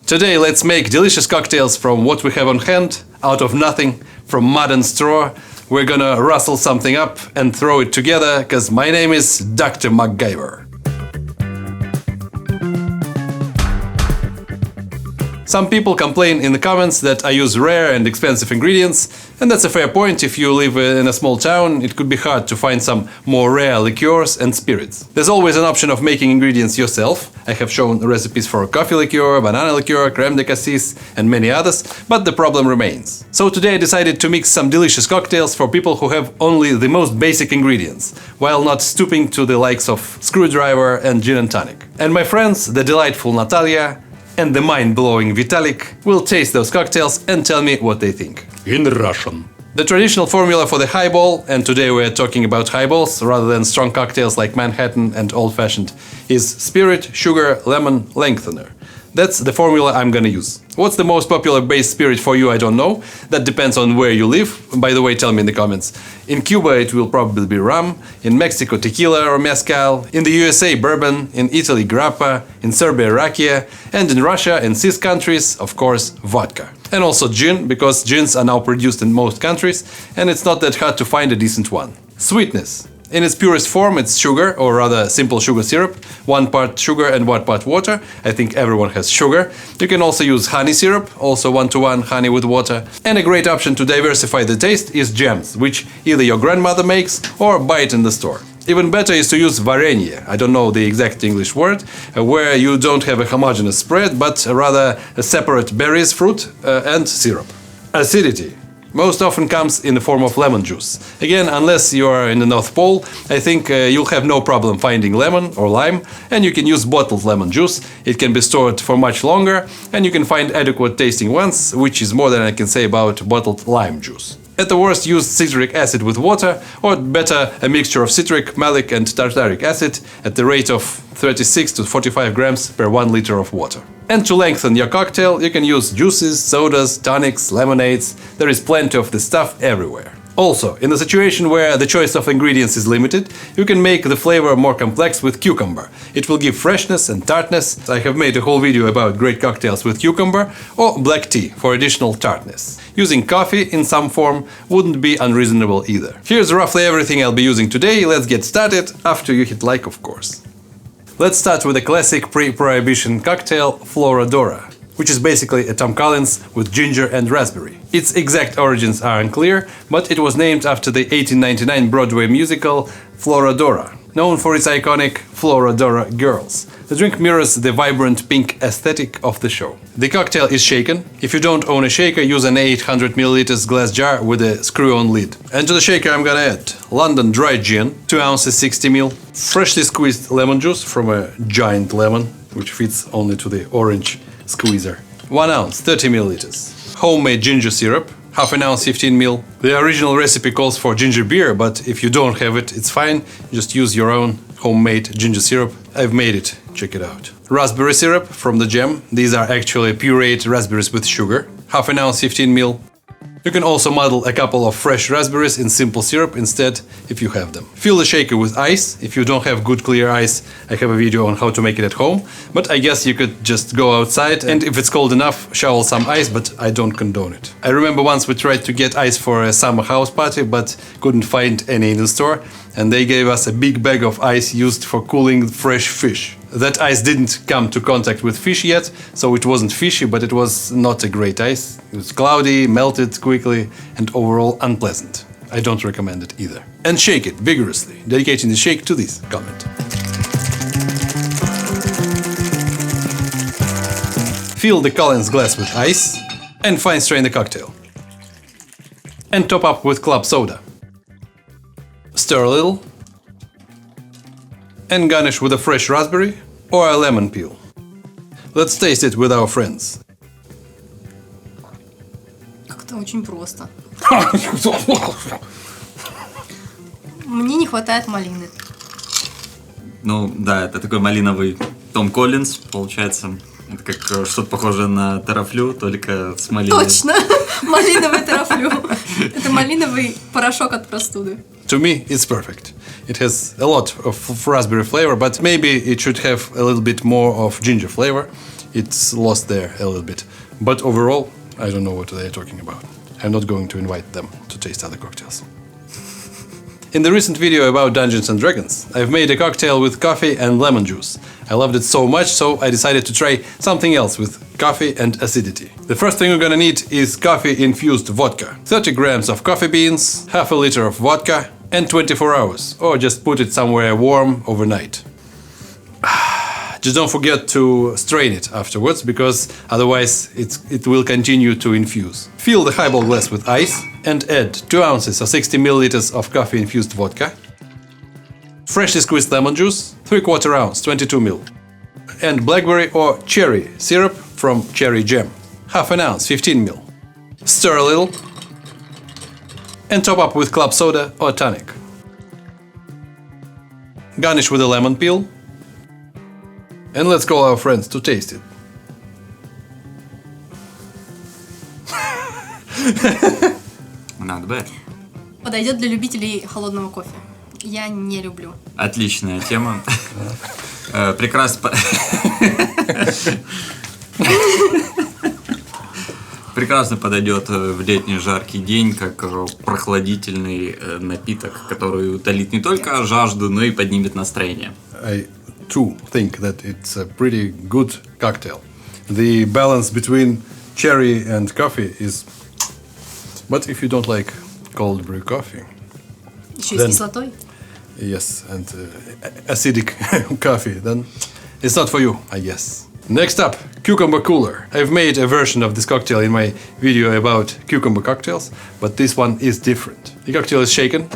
Today let's make delicious cocktails from what we have on hand, out of nothing, from mud and straw. We're gonna rustle something up and throw it together, cause my name is Dr. MacGyver. Some people complain in the comments that I use rare and expensive ingredients, and that's a fair point. If you live in a small town, it could be hard to find some more rare liqueurs and spirits. There's always an option of making ingredients yourself. I have shown recipes for coffee liqueur, banana liqueur, crème de cassis, and many others, but the problem remains. So today I decided to mix some delicious cocktails for people who have only the most basic ingredients, while not stooping to the likes of screwdriver and gin and tonic. And my friends, the delightful Natalia and the mind-blowing Vitalik, will taste those cocktails and tell me what they think. In Russian. The traditional formula for the highball, and today we're talking about highballs rather than strong cocktails like Manhattan and old-fashioned, is spirit, sugar, lemon, lengthener. That's the formula I'm gonna use. What's the most popular base spirit for you, I don't know. That depends on where you live. By the way, tell me in the comments. In Cuba it will probably be rum, in Mexico tequila or mezcal, in the USA bourbon, in Italy grappa, in Serbia rakia, and in Russia and CIS countries, of course, vodka. And also gin, because gins are now produced in most countries, and it's not that hard to find a decent one. Sweetness. In its purest form, it's sugar, or rather simple sugar syrup, 1 part sugar and 1 part water. I think everyone has sugar. You can also use honey syrup, also 1:1 honey with water. And a great option to diversify the taste is jams, which either your grandmother makes or buy it in the store. Even better is to use varenье, I don't know the exact English word, where you don't have a homogeneous spread, but rather a separate berries, fruit and syrup. Acidity most often comes in the form of lemon juice. Again, unless you are in the North Pole, I think you'll have no problem finding lemon or lime, and you can use bottled lemon juice. It can be stored for much longer, and you can find adequate tasting ones, which is more than I can say about bottled lime juice. At the worst, use citric acid with water, or better, a mixture of citric, malic and tartaric acid at the rate of 36 to 45 grams per 1 liter of water. And to lengthen your cocktail, you can use juices, sodas, tonics, lemonades. There is plenty of this stuff everywhere. Also, in a situation where the choice of ingredients is limited, you can make the flavor more complex with cucumber. It will give freshness and tartness. I have made a whole video about great cocktails with cucumber, or black tea for additional tartness. Using coffee in some form wouldn't be unreasonable either. Here's roughly everything I'll be using today. Let's get started, after you hit like, of course. Let's start with a classic pre-prohibition cocktail, Floradora, which is basically a Tom Collins with ginger and raspberry. Its exact origins are unclear, but it was named after the 1899 Broadway musical Floradora, known for its iconic Floradora girls. The drink mirrors the vibrant pink aesthetic of the show. The cocktail is shaken. If you don't own a shaker, use an 800 ml glass jar with a screw-on lid. And to the shaker I'm gonna add London dry gin, 2 ounces 60 ml, freshly squeezed lemon juice from a giant lemon, which fits only to the orange squeezer, 1 ounce 30 ml, homemade ginger syrup, half an ounce 15 ml. The original recipe calls for ginger beer, but if you don't have it, it's fine. Just use your own homemade ginger syrup. I've made it, check it out. Raspberry syrup from the jam. These are actually pureed raspberries with sugar, half an ounce 15 ml. You can also muddle a couple of fresh raspberries in simple syrup instead, if you have them. Fill the shaker with ice. If you don't have good clear ice, I have a video on how to make it at home, but I guess you could just go outside and if it's cold enough, shovel some ice, but I don't condone it. I remember once we tried to get ice for a summer house party, but couldn't find any in the store, and they gave us a big bag of ice used for cooling fresh fish. That ice didn't come to contact with fish yet, so it wasn't fishy, but it was not a great ice. It was cloudy, melted quickly, and overall unpleasant. I don't recommend it either. And shake it vigorously, dedicating the shake to this comment. Fill the Collins glass with ice, and fine strain the cocktail. And top up with club soda. Stir a little, and garnish with a fresh raspberry or a lemon peel. Let's taste it with our friends. Как-то очень просто. Мне не хватает малины. Ну да, это такой малиновый Том Коллинз, получается. Это как что-то похожее на тарафлю, только с малиной. Точно! Малиновый тарафлю. Это малиновый порошок от простуды. To me, it's perfect. It has a lot of raspberry flavor, but maybe it should have a little bit more of ginger flavor. it's lost there a little bit. But overall, I don't know what they're talking about. I'm not going to invite them to taste other cocktails. In the recent video about Dungeons and Dragons, I've made a cocktail with coffee and lemon juice. I loved it so much, so I decided to try something else with coffee and acidity. The first thing we're gonna need is coffee-infused vodka. 30 grams of coffee beans, half a liter of vodka, and 24 hours, or just put it somewhere warm overnight. Just don't forget to strain it afterwards, because otherwise it will continue to infuse. Fill the highball glass with ice and add 2 ounces or 60 milliliters of coffee-infused vodka, freshly squeezed lemon juice, 3/4 ounce, 22 ml, and blackberry or cherry syrup from cherry jam, half an ounce, 15 ml. Stir a little and top up with club soda or tonic. Garnish with a lemon peel. And let's call our friends to taste it. Not bad. Подойдет для любителей холодного кофе. Я не люблю. Отличная тема. Прекрасно. Прекрасно подойдет в летний жаркий день, как прохладительный напиток, который утолит не только жажду, но и поднимет настроение. I too think that it's a pretty good cocktail. The balance between cherry and coffee is... But if you don't like cold brew coffee... Еще и с кислотой. Yes, and acidic coffee, then it's not for you, I guess. Next up, cucumber cooler. I've made a version of this cocktail in my video about cucumber cocktails, but this one is different. The cocktail is shaken.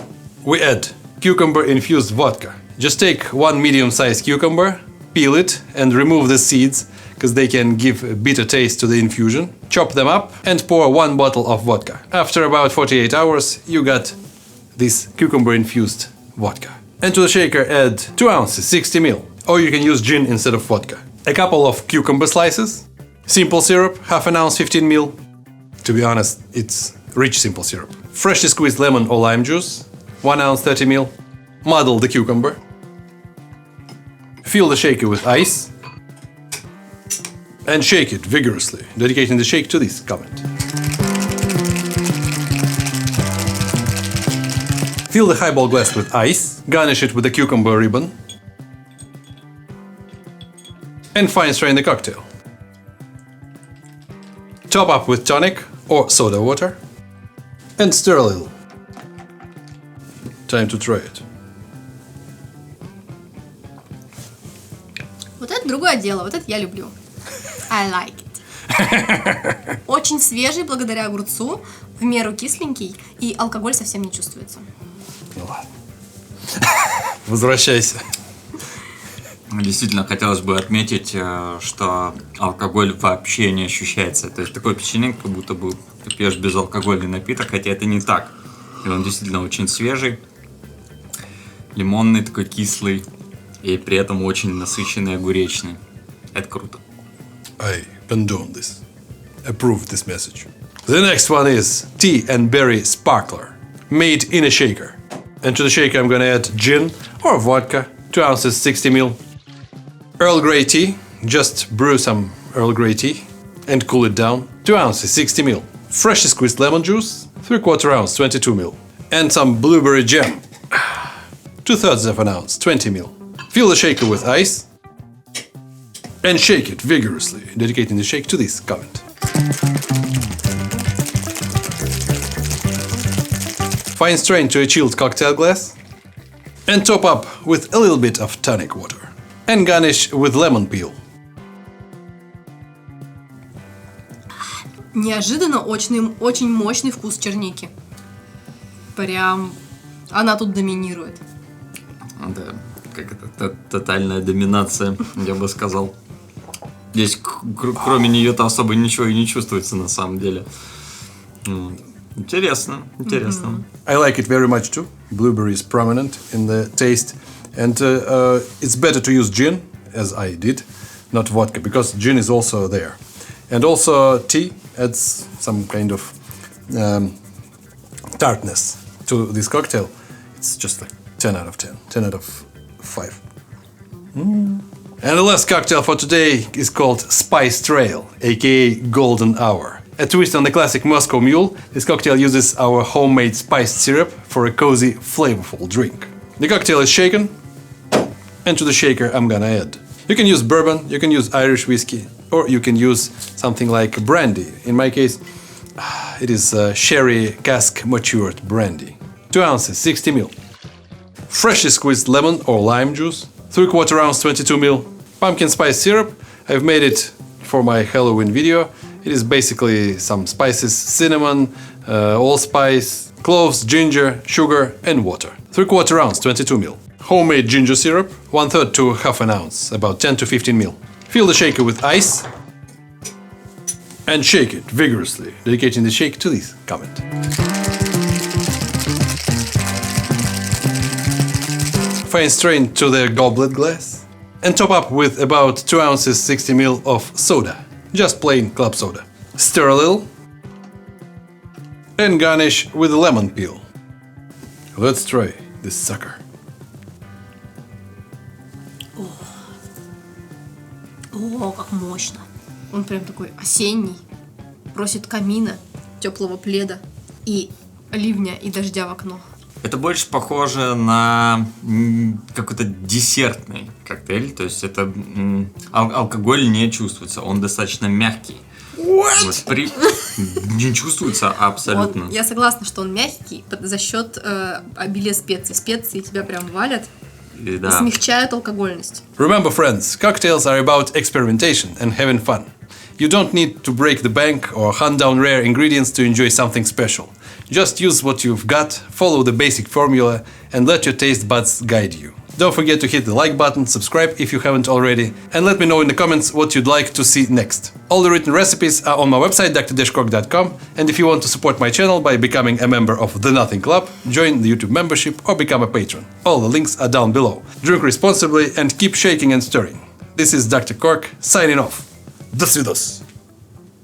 We add cucumber-infused vodka. Just take one medium-sized cucumber, peel it and remove the seeds, because they can give a bitter taste to the infusion. Chop them up and pour 1 bottle of vodka. After about 48 hours, you got this cucumber-infused vodka. And to the shaker add 2 ounces, 60 ml, or you can use gin instead of vodka. A couple of cucumber slices, simple syrup, half an ounce, 15 ml. To be honest, it's rich simple syrup. Freshly squeezed lemon or lime juice, 1 ounce, 30 ml. Muddle the cucumber. Fill the shaker with ice. And shake it vigorously, dedicating the shake to this comment. Fill the highball glass with ice, garnish it with a cucumber ribbon, and fine strain the cocktail. Top up with tonic or soda water, and stir a little. Time to try it. Вот это другое дело, вот это я люблю. I like it. Очень свежий благодаря огурцу, в меру кисленький, и алкоголь совсем не чувствуется. Ну ладно. Возвращайся. Действительно, хотелось бы отметить, что алкоголь вообще не ощущается. То есть такое впечатление, как будто бы ты пьешь безалкогольный напиток, хотя это не так. И он действительно очень свежий, лимонный, такой кислый, и при этом очень насыщенный, огуречный. Это круто. I condone this. Approve this message. The next one is tea and berry sparkler, made in a shaker. And to the shaker I'm gonna add gin or vodka, 2 ounces, 60 ml. Earl Grey tea, just brew some Earl Grey tea and cool it down, 2 ounces, 60 ml. Freshly squeezed lemon juice, 3/4 ounce, 22 ml. And some blueberry jam, 2/3 of an ounce, 20 ml. Fill the shaker with ice and shake it vigorously, dedicating the shake to this comment. Fine strain to a chilled cocktail glass and top up with a little bit of tonic water and garnish with lemon peel. Неожиданно очень мощный вкус черники. Прям она тут доминирует. Да, как это тотальная доминация, я бы сказал. Здесь кроме нее-то особо ничего и не чувствуется на самом деле. Интересно, интересно. I like it very much too. Blueberry is prominent in the taste, and it's better to use gin, as I did, not vodka, because gin is also there. And also tea adds some kind of tartness to this cocktail. It's just like 10 out of 10, 10 out of 5. And the last cocktail for today is called Spice Trail, aka Golden Hour. A twist on the classic Moscow Mule, this cocktail uses our homemade spiced syrup for a cozy, flavorful drink. The cocktail is shaken, and to the shaker I'm gonna add. You can use bourbon, you can use Irish whiskey, or you can use something like brandy. In my case, it is sherry cask matured brandy. 2 ounces, 60 ml. Freshly squeezed lemon or lime juice. 3/4 ounce, 22 ml. Pumpkin spice syrup. I've made it for my Halloween video. It is basically some spices, cinnamon, allspice, cloves, ginger, sugar, and water. 3/4 ounce, 22 ml. Homemade ginger syrup, 1/3 to half an ounce, about 10 to 15 ml. Fill the shaker with ice and shake it vigorously, dedicating the shake to this comment. Fine strain to the goblet glass and top up with about 2 ounces 60 ml of soda, just plain club soda. Stir a little and garnish with lemon peel. Let's try this sucker. О, как мощно. Он прям такой осенний, просит камина, теплого пледа и ливня и дождя в окно. Это больше похоже на какой-то десертный коктейль, то есть это алкоголь не чувствуется, он достаточно мягкий. Вот не чувствуется абсолютно. Вот, я согласна, что он мягкий за счет обилия специй. Специи тебя прям валят и смягчают алкогольность. Remember, friends, cocktails are about experimentation and having fun. You don't need to break the bank or hunt down rare ingredients to enjoy something special. Just use what you've got, follow the basic formula, and let your taste buds guide you. Don't forget to hit the like button, subscribe if you haven't already, and let me know in the comments what you'd like to see next. All the written recipes are on my website thedrcork.com, and if you want to support my channel by becoming a member of The Nothing Club, join the YouTube membership or become a patron. All the links are down below. Drink responsibly and keep shaking and stirring. This is Dr. Cork, signing off. Dodvidos!